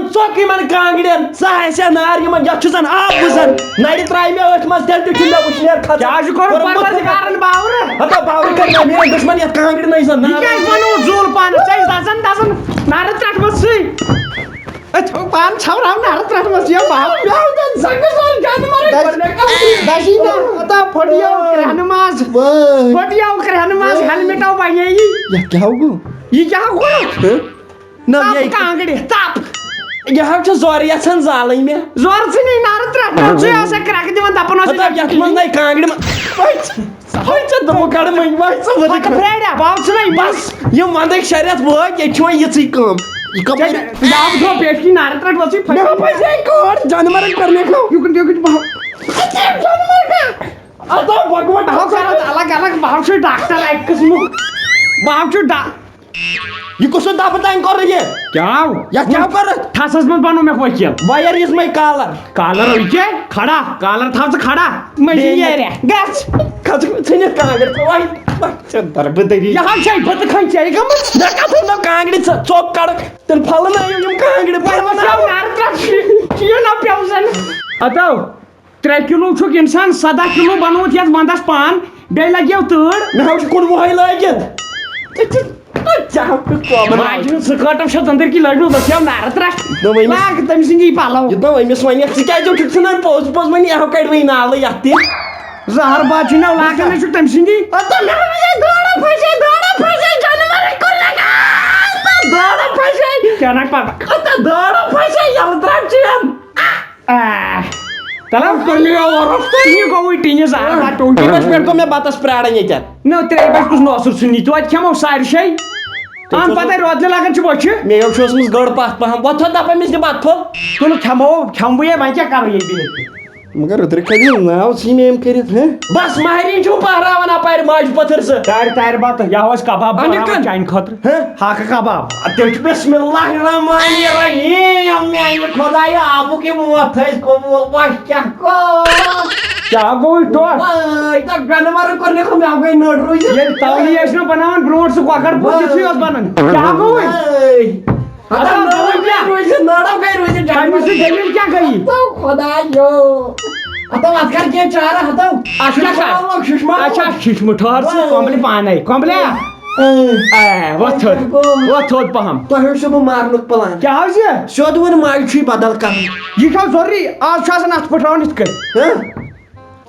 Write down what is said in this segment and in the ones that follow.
यम चौक Yemen कांगड़न सह नार Yemen यन आब गुजन नड़ त्राय मे अथ मज तेल तुम मे वुशनेर खत क्या परवरदिगारन बावर हता बावर कर मे दुश्मन ये कांगड़ नहीं सन क्या वनो झूल पान चाहिए दजन नार त्रट मस पान छवराव नार त्रट मस ये बाप संगसोल जानवर दशीना हता फटियो हनुमाज फटियो कर हनुमाज हेलमेटो बाये ये क्या होगो ये क्या होगो ना ये कांगड़ ताप यह जोर यन जाल मे जोर से नहीं नार त्रट से क्रैक दिवन दपन हता यथ मन नहीं कांगड़ दमो कड़ मन फ्रेड बाप नहीं बस ये मंदिर शरीयत वो ये यी कम आप दो पेट की नार त्रट वसी पैसे कोड जानवर करने को युकन जानवर का अतो भगवान बाप करत अलग अलग बाप से डॉक्टर एक किस्म बाप से डा ये कुछ दा बताएं कर रही है क्या या क्या कर ठासस में बनो मैं कोई क्या where is my collar collar होइके खड़ा कॉलर था खड़ा मैं ये रे गस खच छने कांगड़ वाई चंदर बदरी यहाँ से बत खाई चाहिए कम ना का तो कांगड़ चौक कड़ तेल फल ना यम कांगड़ पर ना नार त्रट ये ना प्याउसन अतो 3 किलो छुक इंसान 7 किलो बनोत यस मंदस पान बे लग्यो तड़ मैं हो कोन वही लागित सकटम से अंदर की लड़ू बस नार त्रट लाग तम सिंगी पालो ये तो मैं सोनी क्या जो कितना पोज पोज में यह कड़ वही नाल याती जहर बात ना लाग में तम सिंगी अत दौड़ा फसे जानवर को लगा दौड़ा फसे क्या ना पापा अत दौड़ा फसे यल त्रट चियन तलब कर लियो और ये को वी टीने जहर बात तो बस पेड़ को मैं बातस प्राण ये क्या न त्रे बस कुछ नोसुर सुनी तो खेमो सार शे आम पता रोदले लागन छ बछ मे यो छोस मस गड़ पास पहम वथ दपा मिस बात फो तुम खेमो ये मैं क्या करो ये भी मगर उधर कदी नाव सी में करित है बस माहरीन छु पहरावन अपार माज पत्थर से तार बात या होस कबाब बनावन चाइन खतर हैं हाक कबाब अते बिस्मिल्लाहिर्रहमानिर्रहीम मैं खुदाया आपू के मुंह थे को वाह क्या गो तो इतना जानवर करने को मैं आपको नोट रोई ये ताली ऐसनो बनावन ब्रोड से कोकर बुद्धि से बनन क्या गो अरे रोई से नाड़ा गई रोई से टाइम से जमीन क्या गई तो खुदायो अतो आजकल के चारा हतो अच्छा अच्छा सुषमा ठहर से कंपनी पाने कंपनी वो थोड़ पहम तो है सब मारनुक प्लान क्या हो जे सोदवन माग छी बदल कर ये क्या जरूरी आज शासन अत पठावन इत कर हैं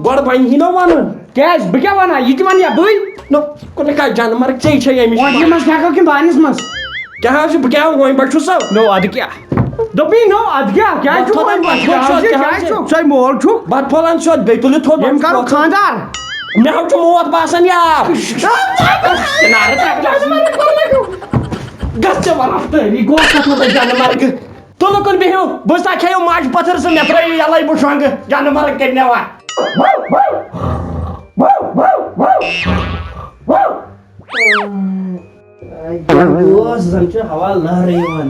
गड बन हिनो वन कैस बक्या वना ये वन या बुई नो कोने का जानवर छै छै एमी वन मस क्या के बानिस मस क्या है जो क्या वही बच्चों सब नो अद क्या दोपी नो अद क्या छु क्या छु सही मोल छु बात फलान शॉट बेतुल थोड़ हम करो खानदार मैं हम जो मोत बासन यार नारे गच्चे वरफ्ते ये गोसा तो जानवर के तो लोग भी हो बस आखे माज पत्थर से मैं प्रई अलाई बुशंग जानवर के नेवा हवा लहरेवन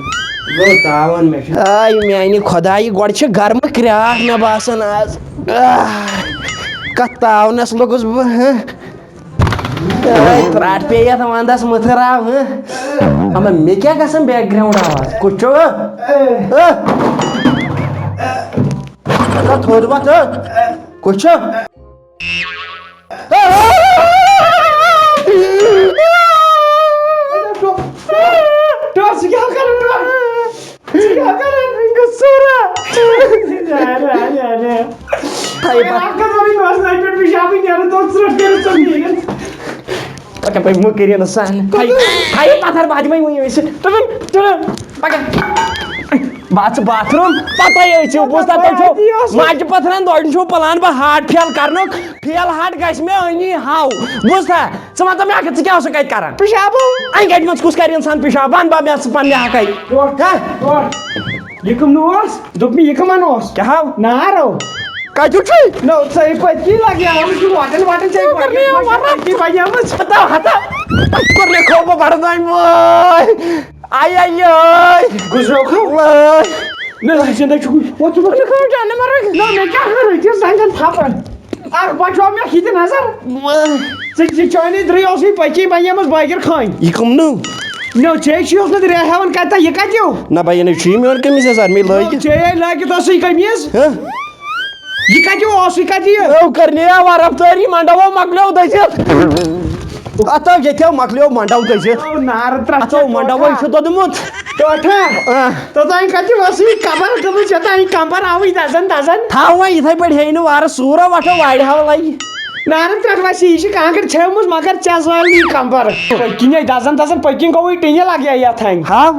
गो तावन में आई मैं खुदाई गोड़ छ गर्म क्राक मे बासन आज कतावनस लोगस त्राट पे या वंदस मथराव हम मे क्या गसन बैकग्राउंड आवाज कुछ थोड़ बात कुछ क्या कर गुस्सा भाई आपका सभी बस नाइट पे पेशाब ही नहीं आ रहा तो सिर्फ तेरे चल ओके भाई मु करिए ना सान भाई पत्थर बाज में हुई वैसे चलो बाथरूम पता है ऐसे बुझता तो माज पत्थरन दौड़ छो प्लान बा हार्ट फेल करनो फेल हार्ट गस में अनी हाउ बुझता समझ में आके क्या हो सके करन पेशाब आई गट मत कुछ कर इंसान पेशाब बन बा मैं सपन में हकै ये कम नोस दोपी ये कम नोस क्या हाउ नारो काजू छी नो सही पति लग गया हम जो वाटन चाहिए करने वाला की भाई हम पता हटा करने खो बढ़ जाए मोय आई गुजरो खो नहीं जिंदा चुक वो तो कर जाने मारे ना मैं क्या कर रही थी संगन थापन आग बचो में खींच नजर से चाइनी द्रियोसी पची भाई हम बाइकर खाई ये कम नो नो चे छियोस न रेहावन कता ये कतियो ना भाई ने छी मेन कमीज है सर मे लग चे लागे तो सही कमीज हां ये कतियो ओस कतियो ओ करने वा रफ्तारी मंडवो मकलो दसित आता जेथे मकलो मंडव दसित ओ नार त्रा आता मंडवो छ तो दमुत टोठा तो ताई कति वसी कबर कब जता ही कंबर आवी दजन थावा इथे पड़ हेन वार सूरा वठो वाड हाव लाई नार त्रा वसी इश कांकर छेमुस मगर चसवाली कंबर किने दजन पकिंग को टिने लागे या थाई हां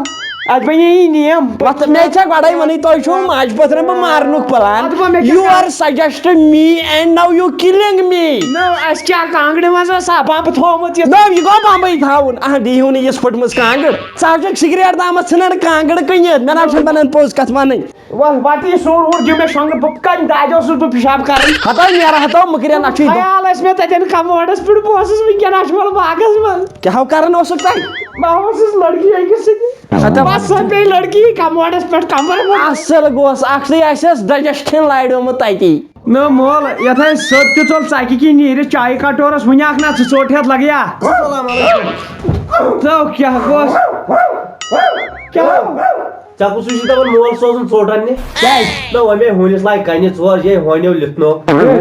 आज बनी नियम मत मे छ गडाई मनी तो छु माज पथर ब मारनुक plan you are suggested me and now you killing me नो अस क्या कांगड़े मजा सा बाप थोमत ये नो यू गो बांबई थाउन आ दीहुन यस फटमस कांगड़ साजक सिगरेट दामत छनन कांगड़ कन्यत मे ना छ बनन पोज कथ माने वाह बाटी सोर और जो मैं संग बपकान दाजो सुर पेशाब कर हता मेरा हता मकरिया ना छी ख्याल अस में तजन कमोडस पिड पोसस में क्या नाश बोल बागस मन क्या हो कारण हो सकता है बावस लड़की है किसी हता बस सब पे लड़की कमोडस पेट कमर में असल गोस अक्सली आसस डाइजेशन लाइडो म ताकी न मोल यथा सत्य चल साकी की नीरे चाय का टोरस मुन्याक ना चोट हेत लगया अस्सलाम वालेकुम तो क्या गोस क्या Capu sushi da ban mol sozun sordanne. क्या No ame honis like kanye tsor je honyo litno.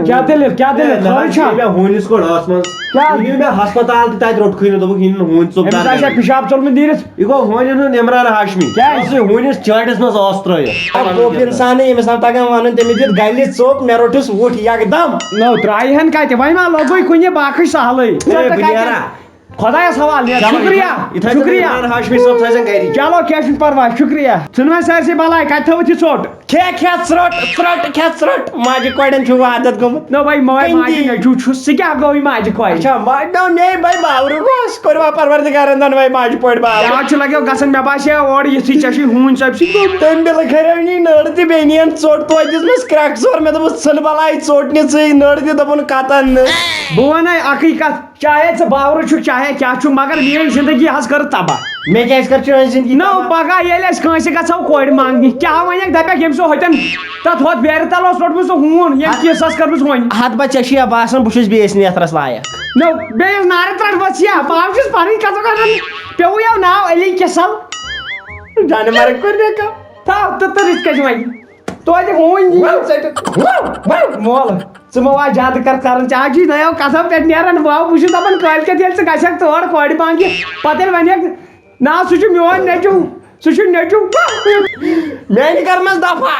क्या दिल अच्छा Me honis ko asman. क्या? Me hospital te tat rot khine dobu hin hon sob हम साशा पेशाब चल में दीरस Igo honyo no Nemrar Hashmi. क्या? Se honis chardes mas astroya. को इंसान है मिसाल तगन वन तमि दित गली चोप मे रोटस वोट एकदम नो ट्राई हन का ते भाई मा लोगोई कुने बाकी सहलै बुनियारा. खुदा सवाल शुक्रिया शुक्रिया Hashmi sob thajan gairi. चलो क्या परवाह शुक्रिया सुनवा सर से भलाई का थवति चोट खे थ्रोट माजे कोडन छु आदत गम नो भाई मोय माजी न छु से क्या गोई माजी कोई अच्छा माडो ने भाई बावरु गोस करवा परवरदिगार दन भाई माज पड़ बा क्या छ लगे गसन मे बासे और ये सी चशी हुन सब सी तम बिल खरवनी नड़ती बेनियन चोट तो जिस में क्रैक जोर में तो सन बलाई चोटने से नड़ती दबन कातन बोन हकीकत चाहे से बावरु छु चाहे क्या छु मगर मेरी जिंदगी हस कर तबा मैं क्या कर छु जिंदगी नो पगा येलेस कांसे गछौ कोड मांगनी क्या वने दबे गेम सो होतन तत होत बेर तलोस रोट सो हुन ये केस हस कर होन हाथ बचशिया बासन बुछस बेस नेत्रस लायक नो बेस नारे त्रट बचिया बावजिस पानी कतो करन पेउ या नाव एली केसल जाने मारे करने का था तो रिस्क जमाई तो आज होन मोल सुमवा याद कर चाची नयो कसम पे नेरन बाव बुझु दबन काल के दिल से गशक तोड़ कोड मांगे पतेल वने ना सुचु मोन नेचु सुचु नेचु मैं करमस दफा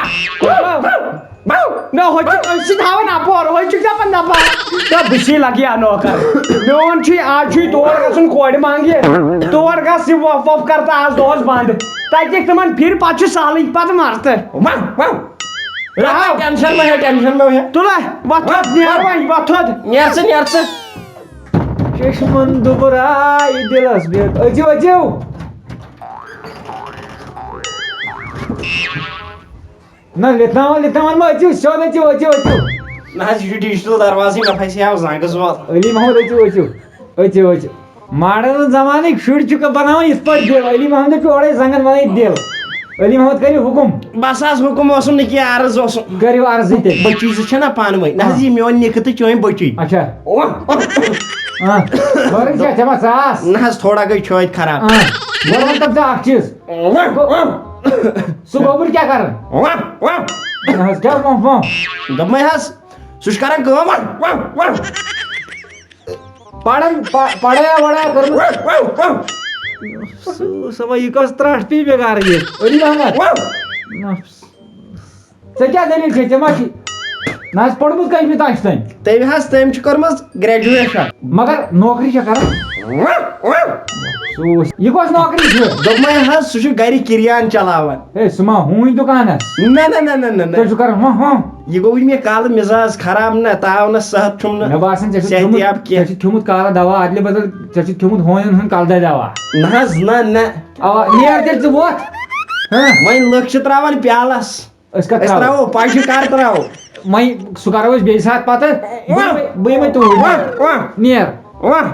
न हो सिधाव ना पोर हो चुका पन दफा तो बिसी लगी आनो कर मोन छी आज छी तोड़ गसन कोड मांगे तोड़ का सि वफ करता आज दोस बंद ताकि तमन फिर पाछु साली पद मारते टेंशन में है तुला वथत नियर भाई वथत नियर से चश्मन दुबराई दिलस बेत अजो ना लेता मन अजो शोद अजो ना डिजिटल दरवाजे में फैसे आओ जांगस वाल अली मोहम्मद अजो मॉडर्न जमाने शुड़ चुका बनाओ इस पर दिल अली मोहम्मद पे ओड़े संगन बनाई दिल अली मोहम्मद करी हुकुम बस आज हुकुम ओसुम न कि अर्ज ओसुम करियो अर्ज ते बच्ची से छना पानवई ना जी मेन निकत चोय बच्ची अच्छा हां और क्या जमा सास ना थोड़ा गई छोय खराब बोल तब जा चीज सुबह क्या कर हंस क्या फोन दब मैं हंस सुशकारन कम पढ़े बड़ा कर समय इकस त्रास पी बेकार ये अली मोहम्मद से क्या दलील छे जमाची नास पढ़बुत कहीं में ताश्तन तेम हंस तेम छ करमस ग्रेजुएशन मगर नौकरी छ कर सो ये कोस नौकरी छ दब मैं हंस सुश गरी किरियान चलावन ए सुमा हुई दुकान है ना तो कर हां ये गो मे काल मिजाज खराब न ताव न सहत छुम न बासन सेहती आप के थुमुत काला दवा आदले बदल चची थुमुत होयन हन काल दवा न आ नियर ते वो हां मैं लक्ष्य त्रावन प्यालस इसका त्रावो पाशी कार त्रावो मैं सुकारोस बे साथ पाते बे में तो नियर वाह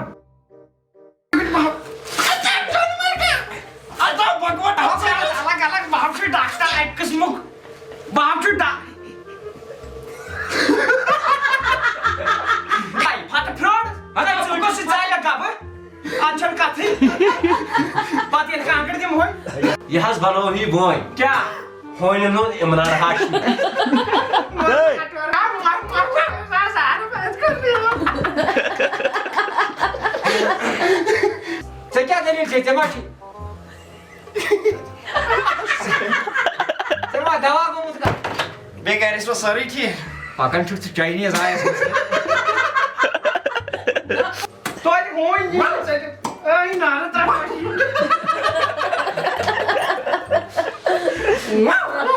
अच्छा कथी बात ये कांकड़ के मोह ये हस बनो ही बोय क्या होइन नो इमरान हाशमी से क्या दलील छे माची से मा दवा को मुझका बेकार इसमें सारी थी पाकन छुट चाइनीज आया तो आज होई जी आई नारद राशी